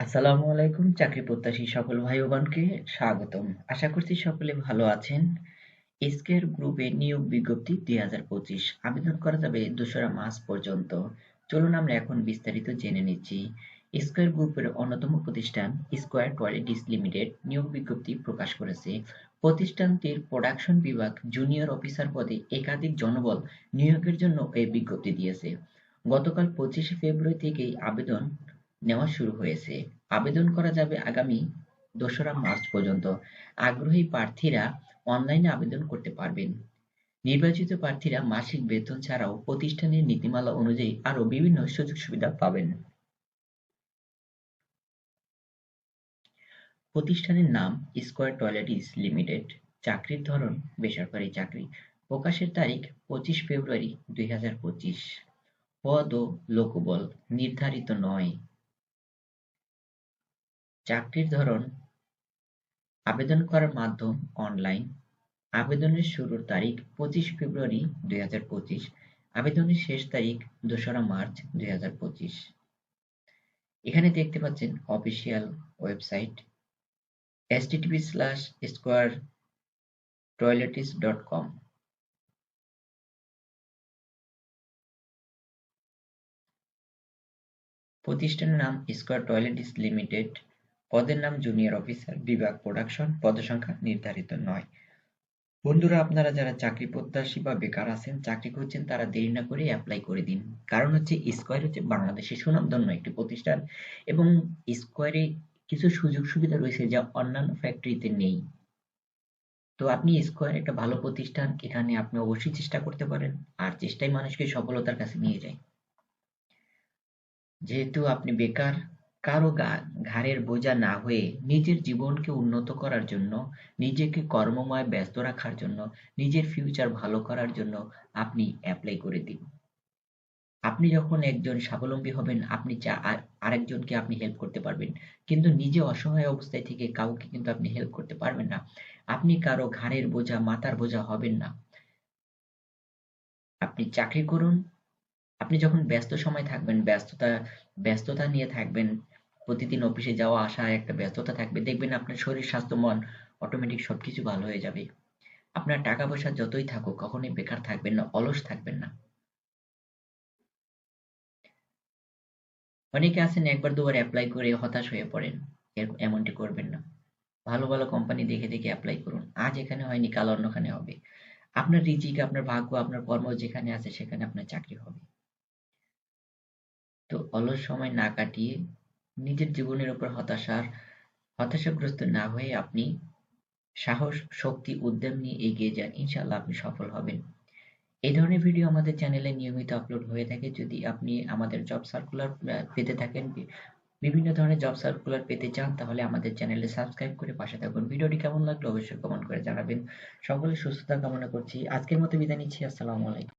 আসসালামু আলাইকুম চাকরি প্রত্যাশী সকল ভাই ও বোনকে স্বাগতম। আশা করছি সকলে ভালো আছেন। স্কয়ার গ্রুপে নিয়োগ বিজ্ঞপ্তি 2025 আবেদন করা যাবে 2রা মার্চ পর্যন্ত। চলুন আমরা এখন বিস্তারিত জেনে নিচ্ছি। স্কয়ার গ্রুপের অন্যতম প্রতিষ্ঠান স্কয়ার টয়লেটিস লিমিটেড নিয়োগ বিজ্ঞপ্তি প্রকাশ করেছে। প্রতিষ্ঠানটির প্রোডাকশন বিভাগ জুনিয়র অফিসার পদে একাধিক জনবল নিয়োগের জন্য এই বিজ্ঞপ্তি দিয়েছে। গতকাল 25শে ফেব্রুয়ারি থেকেই আবেদন নেওয়া শুরু হয়েছে। আবেদন করা যাবে আগামী 2রা মার্চ পর্যন্ত। আগ্রহী প্রার্থীরা অনলাইনে আবেদন করতে পারবেন। নির্বাচিত প্রার্থীরা মাসিক বেতন ছাড়াও প্রতিষ্ঠানের নীতিমালা অনুযায়ী আরও বিভিন্ন সুযোগ সুবিধা পাবেন। প্রতিষ্ঠানের নাম স্কয়ার টয়লেটিস লিমিটেড। চাকরির ধরন বেসরকারি চাকরি। প্রকাশের তারিখ 25 ফেব্রুয়ারি 2025। পদ ও লোকবল নির্ধারিত নয়। চাকরির ধরন আবেদন করার মাধ্যম অনলাইন। আবেদনের শুরুর তারিখ 25 ফেব্রুয়ারি 2025। আবেদনের শেষ তারিখ 2রা মার্চ 2025। এখানে দেখতে পাচ্ছেন অফিসিয়াল ওয়েবসাইট http://squaretoiletis.com। প্রতিষ্ঠানের নাম স্কয়ার টয়লেটিস লিমিটেড। পদের নাম জুনিয়র অফিসার, বিভাগ প্রোডাকশন, পদসংখ্যা নির্ধারিত নয়। বন্ধুরা, আপনারা যারা চাকরি প্রত্যাশী বা বেকার আছেন, চাকরি খুঁজছেন, তারা দেরি না করে অ্যাপ্লাই করে দিন। কারণ হচ্ছে স্কয়ার হচ্ছে বাংলাদেশের সুনামধন্য একটি প্রতিষ্ঠান এবং স্কয়ারে কিছু সুযোগ সুবিধা রয়েছে যা অন্যান্য ফ্যাক্টরিতে নেই। তো আপনি স্কয়ার একটা ভালো প্রতিষ্ঠান, এখানে আপনি অবশ্যই চেষ্টা করতে পারেন। আর চেষ্টাই মানুষকে সফলতার কাছে নিয়ে যায়। যেহেতু আপনি বেকার, কারো ঘাড়ের বোঝা না হয়ে নিজের জীবনকে উন্নত করার জন্য, নিজেকে কর্মময় ব্যস্ত রাখার জন্য, নিজের ফিউচার ভালো করার জন্য আপনি অ্যাপ্লাই করে দিন। আপনি যখন একজন স্বাবলম্বী হবেন, আপনি আরেকজনকে আপনি হেল্প করতে পারবেন। কিন্তু নিজে অসহায় অবস্থায় থেকে কাউকে কিন্তু আপনি হেল্প করতে পারবেন না। আপনি কারো ঘাড়ের বোঝা, মাথার বোঝা হবেন না। আপনি চাকরি করুন। আপনি যখন ব্যস্ত সময় থাকবেন, ব্যস্ততা নিয়ে থাকবেন, প্রতিদিন অফিসে যাওয়া আসা একটা ব্যস্ততা থাকবে, দেখবেন আপনার শরীর স্বাস্থ্য মন অটোমেটিক সবকিছু ভালো হয়ে যাবে। আপনার টাকা পয়সা যতই থাকুক কখনোই বেকার থাকবেন না, অলস থাকবেন না। অনেকে আছেন একবার দুবার অ্যাপ্লাই করে হতাশ হয়ে পড়েন। এমনটি করবেন না। ভালো ভালো কোম্পানি দেখে দেখে অ্যাপ্লাই করুন। আজ এখানে হয়নি কাল অন্যখানে হবে। আপনার রিজিক, আপনার ভাগ্য, আপনার কর্ম যেখানে আছে সেখানে আপনার চাকরি হবে। তো অলস সময় না কাটিয়ে নিজের জীবনের উপর হতাশাগ্রস্ত না হয়ে আপনি সাহস, শক্তি, উদ্যম নিয়ে এগিয়ে যান। ইনশাআল্লাহ আপনি সফল হবেন। এই ধরনের ভিডিও আমাদের চ্যানেলে নিয়মিত আপলোড হয়ে থাকে। যদি আপনি আমাদের জব সার্কুলার পেতে থাকেন, বিভিন্ন ধরনের জব সার্কুলার পেতে চান, তাহলে আমাদের চ্যানেলে সাবস্ক্রাইব করে পাশে থাকুন। ভিডিওটি কেমন লাগলো অবশ্যই কমেন্ট করে জানাবেন। সকলের সুস্থতা কামনা করছি। আজকের মতো বিদায় নিচ্ছি। আসসালামু আলাইকুম।